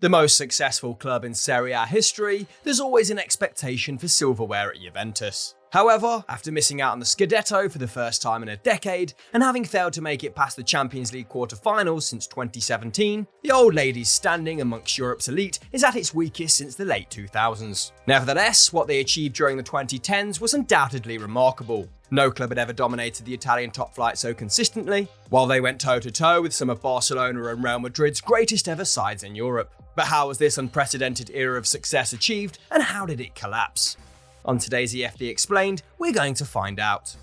The most successful club in Serie A history, there's always an expectation for silverware at Juventus. However, after missing out on the Scudetto for the first time in a decade, and having failed to make it past the Champions League quarter-finals since 2017, the old lady's standing amongst Europe's elite is at its weakest since the late 2000s. Nevertheless, what they achieved during the 2010s was undoubtedly remarkable. No club had ever dominated the Italian top flight so consistently, while they went toe-to-toe with some of Barcelona and Real Madrid's greatest ever sides in Europe. But how was this unprecedented era of success achieved, and how did it collapse? On today's EFD Explained, we're going to find out.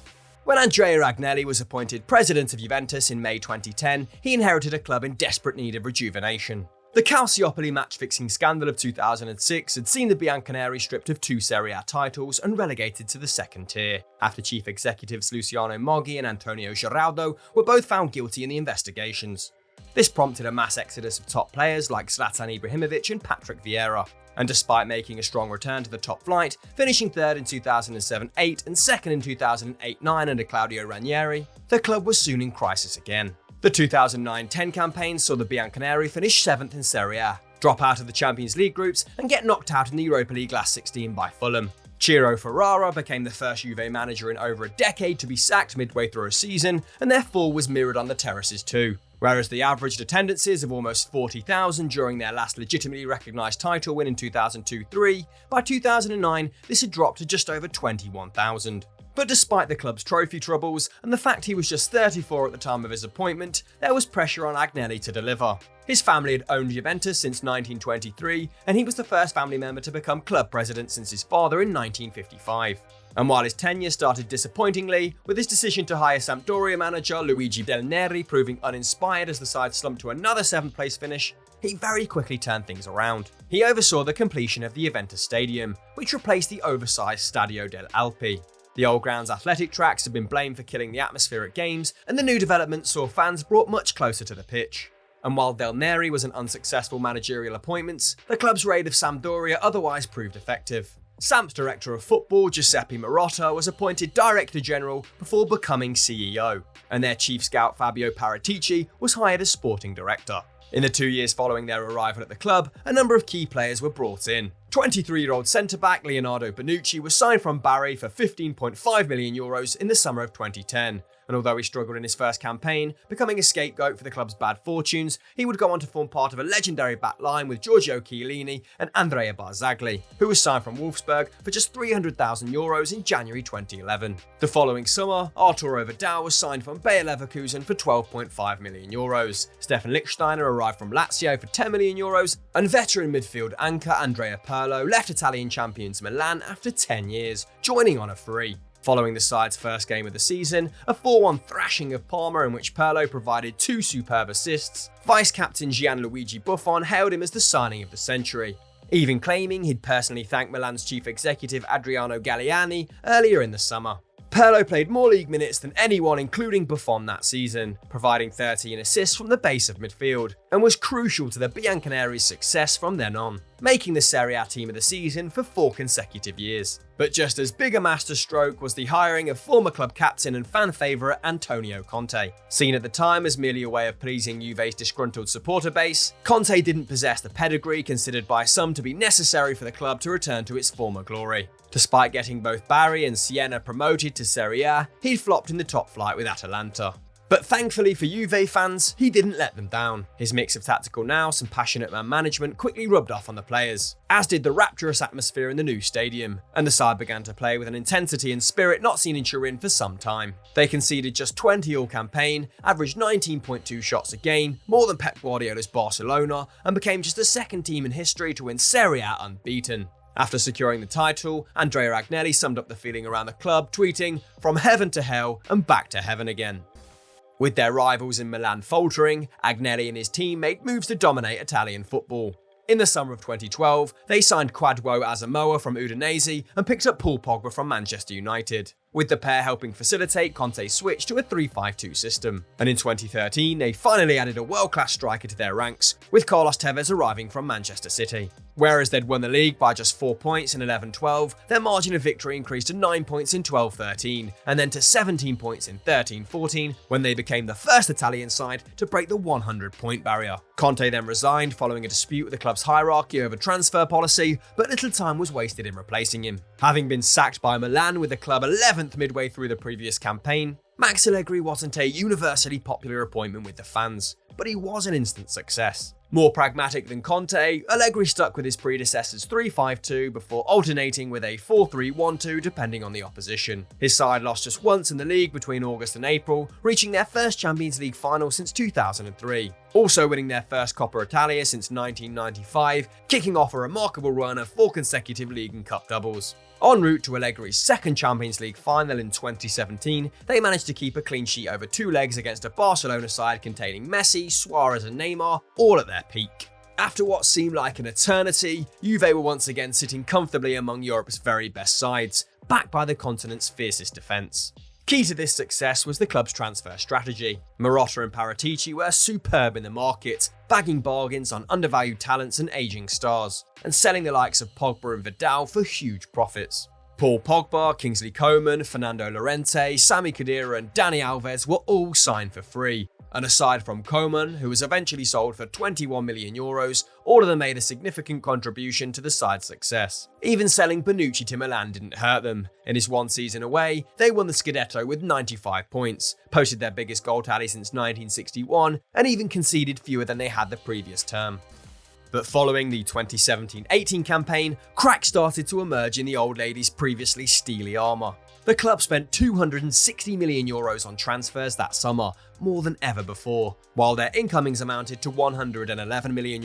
When Andrea Agnelli was appointed president of Juventus in May 2010, he inherited a club in desperate need of rejuvenation. The Calciopoli match-fixing scandal of 2006 had seen the Bianconeri stripped of 2 Serie A titles and relegated to the second tier, after chief executives Luciano Moggi and Antonio Giraldo were both found guilty in the investigations. This prompted a mass exodus of top players like Zlatan Ibrahimovic and Patrick Vieira. And despite making a strong return to the top flight, finishing third in 2007-8 and second in 2008-9 under Claudio Ranieri, the club was soon in crisis again. The 2009-10 campaign saw the Bianconeri finish 7th in Serie A, drop out of the Champions League groups and get knocked out in the Europa League last 16 by Fulham. Ciro Ferrara became the first Juve manager in over a decade to be sacked midway through a season, and their fall was mirrored on the terraces too. Whereas the averaged attendances of almost 40,000 during their last legitimately recognised title win in 2002-03, by 2009 this had dropped to just over 21,000. But despite the club's trophy troubles, and the fact he was just 34 at the time of his appointment, there was pressure on Agnelli to deliver. His family had owned Juventus since 1923, and he was the first family member to become club president since his father in 1955. And while his tenure started disappointingly, with his decision to hire Sampdoria manager Luigi Del Neri proving uninspired as the side slumped to another 7th place finish, he very quickly turned things around. He oversaw the completion of the Juventus Stadium, which replaced the oversized Stadio del Alpi. The old ground's athletic tracks had been blamed for killing the atmosphere at games, and the new development saw fans brought much closer to the pitch. And while Del Neri was an unsuccessful managerial appointment, the club's raid of Sampdoria otherwise proved effective. Samp's director of football, Giuseppe Marotta, was appointed Director General before becoming CEO, and their chief scout Fabio Paratici was hired as sporting director. In the 2 years following their arrival at the club, a number of key players were brought in. 23-year-old centre-back Leonardo Bonucci was signed from Bari for €15.5 million in the summer of 2010. And although he struggled in his first campaign, becoming a scapegoat for the club's bad fortunes, he would go on to form part of a legendary back line with Giorgio Chiellini and Andrea Barzagli, who was signed from Wolfsburg for just €300,000 in January 2011. The following summer, Arturo Vidal was signed from Bayer Leverkusen for €12.5 million. Stefan Lichtsteiner arrived from Lazio for €10 million, and veteran midfield anchor Andrea Pirlo left Italian champions Milan after 10 years, joining on a free. Following the side's first game of the season, a 4-1 thrashing of Parma in which Pirlo provided 2 superb assists, vice-captain Gianluigi Buffon hailed him as the signing of the century, even claiming he'd personally thanked Milan's chief executive Adriano Galliani earlier in the summer. Pirlo played more league minutes than anyone, including Buffon, that season, providing 13 assists from the base of midfield, and was crucial to the Bianconeri's success from then on, making the Serie A team of the season for 4 consecutive years. But just as big a masterstroke was the hiring of former club captain and fan favourite Antonio Conte. Seen at the time as merely a way of pleasing Juve's disgruntled supporter base, Conte didn't possess the pedigree considered by some to be necessary for the club to return to its former glory. Despite getting both Bari and Siena promoted to Serie A, he'd flopped in the top flight with Atalanta. But thankfully for Juve fans, he didn't let them down. His mix of tactical nous and passionate man management quickly rubbed off on the players, as did the rapturous atmosphere in the new stadium, and the side began to play with an intensity and spirit not seen in Turin for some time. They conceded just 20 all campaign, averaged 19.2 shots a game, more than Pep Guardiola's Barcelona, and became just the second team in history to win Serie A unbeaten. After securing the title, Andrea Agnelli summed up the feeling around the club, tweeting, "From heaven to hell and back to heaven again." With their rivals in Milan faltering, Agnelli and his team made moves to dominate Italian football. In the summer of 2012, they signed Kwadwo Asamoah from Udinese and picked up Paul Pogba from Manchester United. with the pair helping facilitate Conte's switch to a 3-5-2 system. And in 2013, they finally added a world-class striker to their ranks, with Carlos Tevez arriving from Manchester City. Whereas they'd won the league by just 4 points in 11-12, their margin of victory increased to 9 points in 12-13, and then to 17 points in 13-14, when they became the first Italian side to break the 100-point barrier. Conte then resigned following a dispute with the club's hierarchy over transfer policy, but little time was wasted in replacing him. Having been sacked by Milan with the club 11th midway through the previous campaign, Max Allegri wasn't a universally popular appointment with the fans, but he was an instant success. More pragmatic than Conte, Allegri stuck with his predecessor's 3-5-2 before alternating with a 4-3-1-2 depending on the opposition. His side lost just once in the league between August and April, reaching their first Champions League final since 2003. Also winning their first Coppa Italia since 1995, kicking off a remarkable run of 4 consecutive league and cup doubles. En route to Allegri's second Champions League final in 2017, they managed to keep a clean sheet over 2 legs against a Barcelona side containing Messi, Suarez and Neymar, all at their peak. After what seemed like an eternity, Juve were once again sitting comfortably among Europe's very best sides, backed by the continent's fiercest defence. Key to this success was the club's transfer strategy. Marotta and Paratici were superb in the market, bagging bargains on undervalued talents and ageing stars, and selling the likes of Pogba and Vidal for huge profits. Paul Pogba, Kingsley Coman, Fernando Llorente, Sami Khedira and Dani Alves were all signed for free. And aside from Coman, who was eventually sold for €21 million, all of them made a significant contribution to the side's success. Even selling Bonucci to Milan didn't hurt them. In his one season away, they won the Scudetto with 95 points, posted their biggest goal tally since 1961, and even conceded fewer than they had the previous term. But following the 2017-18 campaign, cracks started to emerge in the old lady's previously steely armour. The club spent €260 million on transfers that summer, more than ever before, while their incomings amounted to €111 million,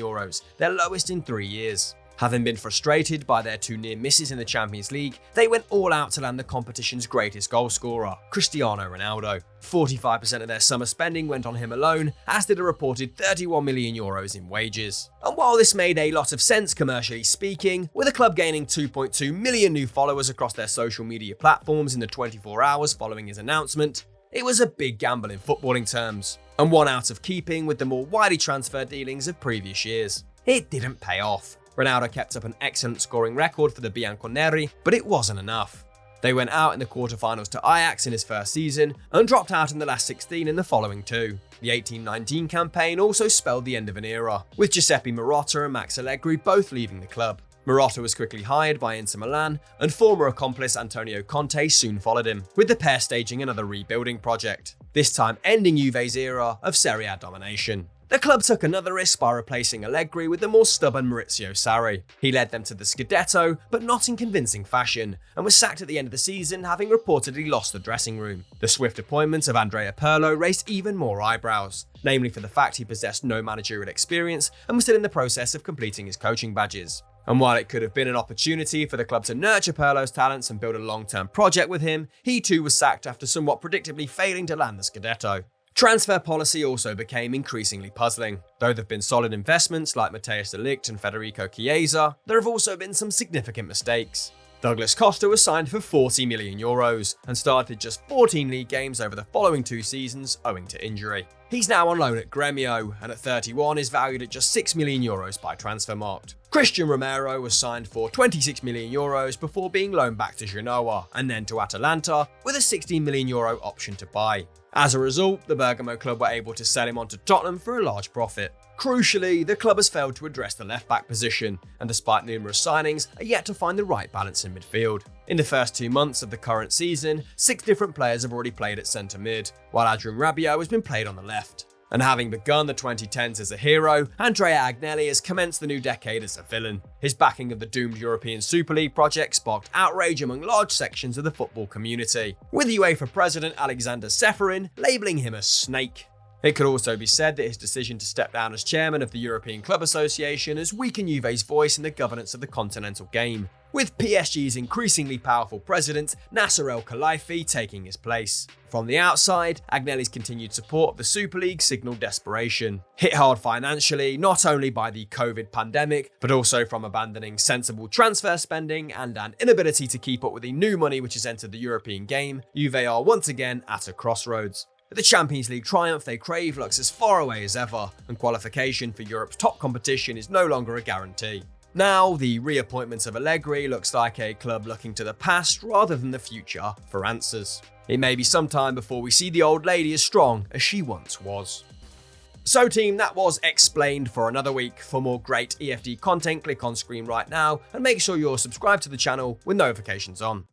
their lowest in 3 years. Having been frustrated by their 2 near misses in the Champions League, they went all out to land the competition's greatest goalscorer, Cristiano Ronaldo. 45% of their summer spending went on him alone, as did a reported €31 million in wages. And while this made a lot of sense commercially speaking, with the club gaining 2.2 million new followers across their social media platforms in the 24 hours following his announcement, it was a big gamble in footballing terms, and one out of keeping with the more widely transferred dealings of previous years. It didn't pay off. Ronaldo kept up an excellent scoring record for the Bianconeri, but it wasn't enough. They went out in the quarterfinals to Ajax in his first season and dropped out in the last 16 in the following 2. The 18-19 campaign also spelled the end of an era, with Giuseppe Marotta and Max Allegri both leaving the club. Marotta was quickly hired by Inter Milan, and former accomplice Antonio Conte soon followed him, with the pair staging another rebuilding project, this time ending Juve's era of Serie A domination. The club took another risk by replacing Allegri with the more stubborn Maurizio Sarri. He led them to the Scudetto, but not in convincing fashion, and was sacked at the end of the season, having reportedly lost the dressing room. The swift appointment of Andrea Pirlo raised even more eyebrows, namely for the fact he possessed no managerial experience and was still in the process of completing his coaching badges. And while it could have been an opportunity for the club to nurture Pirlo's talents and build a long-term project with him, he too was sacked after somewhat predictably failing to land the Scudetto. Transfer policy also became increasingly puzzling. Though there have been solid investments like Matthijs de Ligt and Federico Chiesa, there have also been some significant mistakes. Douglas Costa was signed for €40 million and started just 14 league games over the following 2 seasons owing to injury. He's now on loan at Gremio, and at 31 is valued at just €6 million by Transfermarkt. Christian Romero was signed for €26 million before being loaned back to Genoa and then to Atalanta with a €16 million option to buy. As a result, the Bergamo club were able to sell him on to Tottenham for a large profit. Crucially, the club has failed to address the left-back position, and despite numerous signings, are yet to find the right balance in midfield. In the first 2 months of the current season, 6 different players have already played at centre mid, while Adrien Rabiot has been played on the left. And having begun the 2010s as a hero, Andrea Agnelli has commenced the new decade as a villain. His backing of the doomed European Super League project sparked outrage among large sections of the football community, with UEFA President Alexander Ceferin labelling him a snake. It could also be said that his decision to step down as chairman of the European Club Association has weakened Juve's voice in the governance of the continental game, with PSG's increasingly powerful president Nasser El-Khelaifi taking his place. From the outside, Agnelli's continued support of the Super League signalled desperation. Hit hard financially, not only by the COVID pandemic, but also from abandoning sensible transfer spending and an inability to keep up with the new money which has entered the European game, Juve are once again at a crossroads. The Champions League triumph they crave looks as far away as ever, and qualification for Europe's top competition is no longer a guarantee. Now, the reappointment of Allegri looks like a club looking to the past rather than the future for answers. It may be some time before we see the old lady as strong as she once was. So team, that was Explained for another week. For more great EFD content, click on screen right now and make sure you're subscribed to the channel with notifications on.